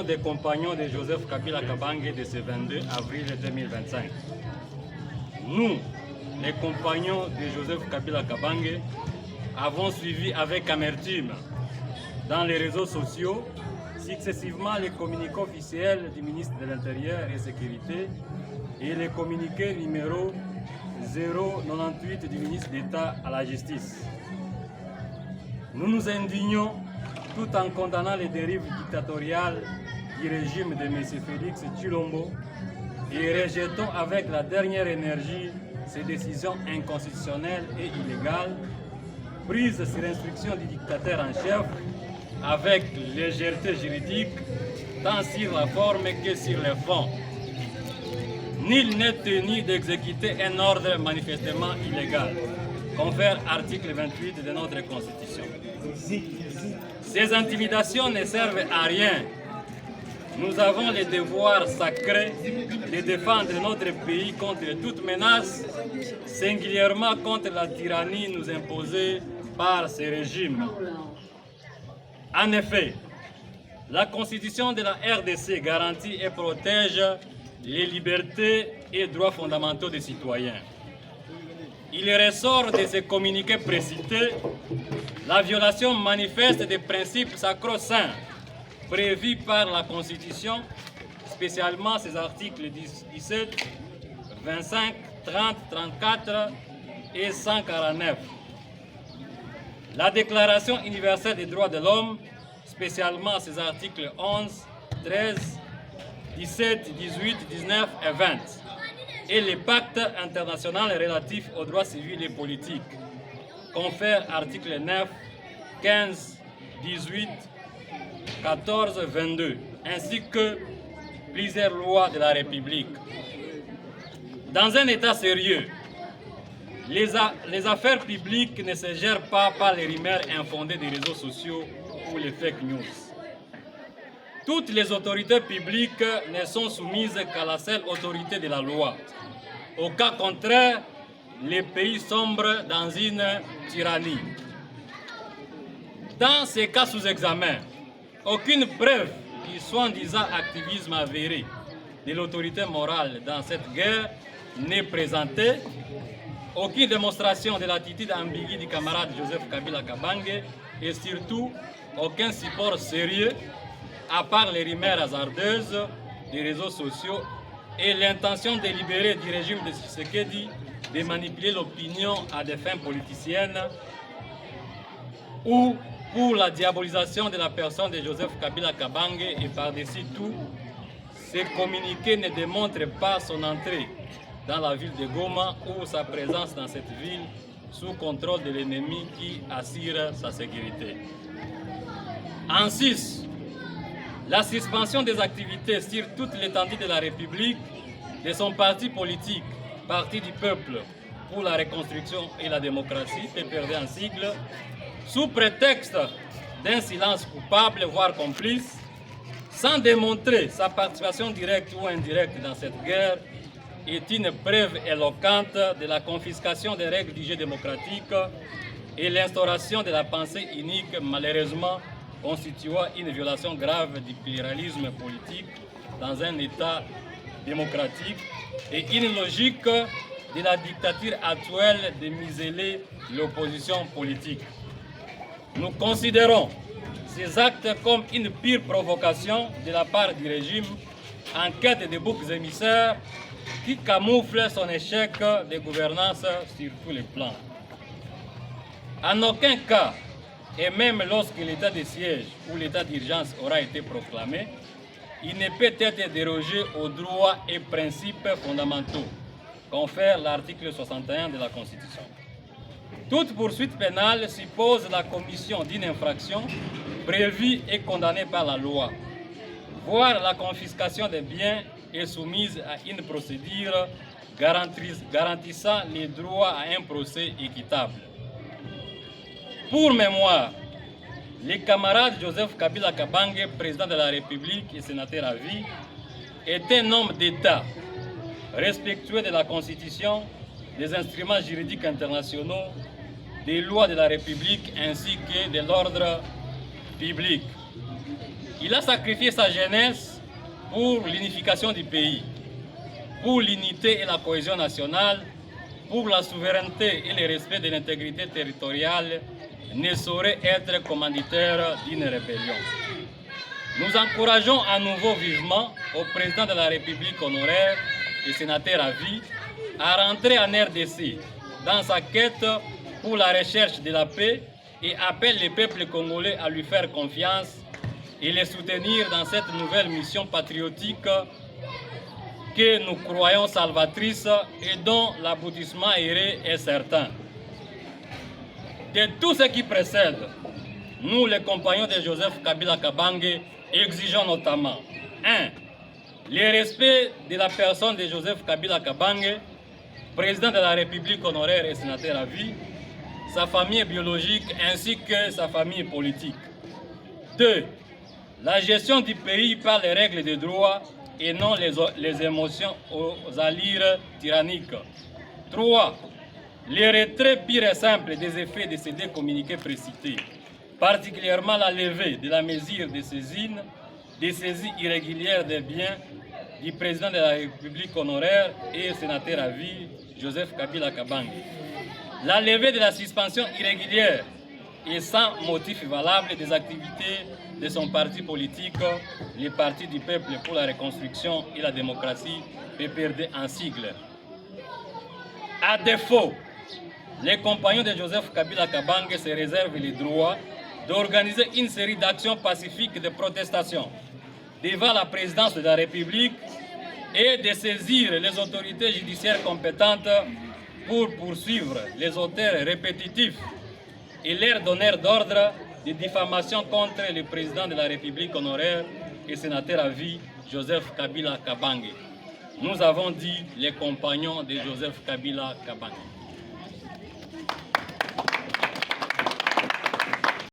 sont des compagnons de Joseph Kabila Kabange de ce 22 avril 2025. Nous, les compagnons de Joseph Kabila Kabange, avons suivi avec amertume dans les réseaux sociaux successivement les communiqués officiels du ministre de l'Intérieur et Sécurité et les communiqués numéro 098 du ministre d'État à la Justice. Nous nous indignons tout en condamnant les dérives dictatoriales du régime de M. Félix Tshilombo et rejetons avec la dernière énergie ces décisions inconstitutionnelles et illégales prises sur instruction du dictateur en chef avec légèreté juridique tant sur la forme que sur le fond. Nul n'est tenu d'exécuter un ordre manifestement illégal, confère article 28 de notre Constitution. Ces intimidations ne servent à rien. Nous avons le devoir sacré de défendre notre pays contre toute menace, singulièrement contre la tyrannie nous imposée par ces régimes. En effet, la Constitution de la RDC garantit et protège les libertés et droits fondamentaux des citoyens. Il ressort de ces communiqués précités la violation manifeste des principes sacro-saints prévus par la Constitution, spécialement ses articles 17, 25, 30, 34 et 149. La Déclaration universelle des droits de l'homme, spécialement ses articles 11, 13, 17, 18, 19 et 20, et les pactes internationaux relatifs aux droits civils et politiques, confère articles 9, 15, 18, 14, 22, ainsi que plusieurs lois de la République. Dans un État sérieux, les affaires publiques ne se gèrent pas par les rumeurs infondées des réseaux sociaux ou les fake news. Toutes les autorités publiques ne sont soumises qu'à la seule autorité de la loi. Au cas contraire, les pays sombrent dans une tyrannie. Dans ces cas sous examen, aucune preuve du soi-disant activisme avéré de l'autorité morale dans cette guerre n'est présentée. Aucune démonstration de l'attitude ambiguë du camarade Joseph Kabila Kabange et surtout aucun support sérieux à part les rumeurs hasardeuses des réseaux sociaux et l'intention délibérée du régime de Tshisekedi de manipuler l'opinion à des fins politiciennes ou pour la diabolisation de la personne de Joseph Kabila Kabange et par-dessus tout, ces communiqués ne démontrent pas son entrée dans la ville de Goma ou sa présence dans cette ville sous contrôle de l'ennemi qui assure sa sécurité. En sus, la suspension des activités sur toute l'étendue de la République de son parti politique, Parti du peuple pour la reconstruction et la démocratie, PPRD en sigle, sous prétexte d'un silence coupable, voire complice, sans démontrer sa participation directe ou indirecte dans cette guerre, est une preuve éloquente de la confiscation des règles du jeu démocratique et l'instauration de la pensée unique, malheureusement constituant une violation grave du pluralisme politique dans un État démocratique et une logique de la dictature actuelle de museler l'opposition politique. Nous considérons ces actes comme une pire provocation de la part du régime en quête de boucs émissaires qui camoufle son échec de gouvernance sur tous les plans. En aucun cas, et même lorsque l'état de siège ou l'état d'urgence aura été proclamé, il ne peut être dérogé aux droits et principes fondamentaux, confère l'article 61 de la Constitution. Toute poursuite pénale suppose la commission d'une infraction prévue et condamnée par la loi, voire la confiscation des biens est soumise à une procédure garantissant les droits à un procès équitable. Pour mémoire, les camarades Joseph Kabila Kabange, président de la République et sénateur à vie, est un homme d'État, respectueux de la Constitution, des instruments juridiques internationaux, des lois de la République ainsi que de l'ordre public. Il a sacrifié sa jeunesse pour l'unification du pays, pour l'unité et la cohésion nationale, pour la souveraineté et le respect de l'intégrité territoriale, ne saurait être commanditaire d'une rébellion. Nous encourageons à nouveau vivement au président de la République honoraire et sénateur à vie à rentrer en RDC dans sa quête pour la recherche de la paix et appelle le peuple congolais à lui faire confiance et les soutenir dans cette nouvelle mission patriotique que nous croyons salvatrice et dont l'aboutissement est certain. De tout ce qui précède, nous, les compagnons de Joseph Kabila Kabange, exigeons notamment 1. Le respect de la personne de Joseph Kabila Kabange, président de la République honoraire et sénateur à vie, sa famille biologique ainsi que sa famille politique. 2. La gestion du pays par les règles de droit et non les émotions aux allures tyranniques. 3. Le retrait pur et simple des effets de ces deux communiqués précités, particulièrement la levée de la mesure de saisie irrégulière des biens du président de la République honoraire et sénateur à vie, Joseph Kabila Kabange. La levée de la suspension irrégulière et sans motif valable des activités de son parti politique, le Parti du Peuple pour la Reconstruction et la Démocratie, PPRD en sigle. À défaut, les compagnons de Joseph Kabila Kabange se réservent le droit d'organiser une série d'actions pacifiques de protestation devant la présidence de la République et de saisir les autorités judiciaires compétentes pour poursuivre les auteurs répétitifs et leurs donneurs d'ordre de diffamation contre le président de la République honoraire et sénateur à vie, Joseph Kabila Kabange. Nous avons dit les compagnons de Joseph Kabila Kabange.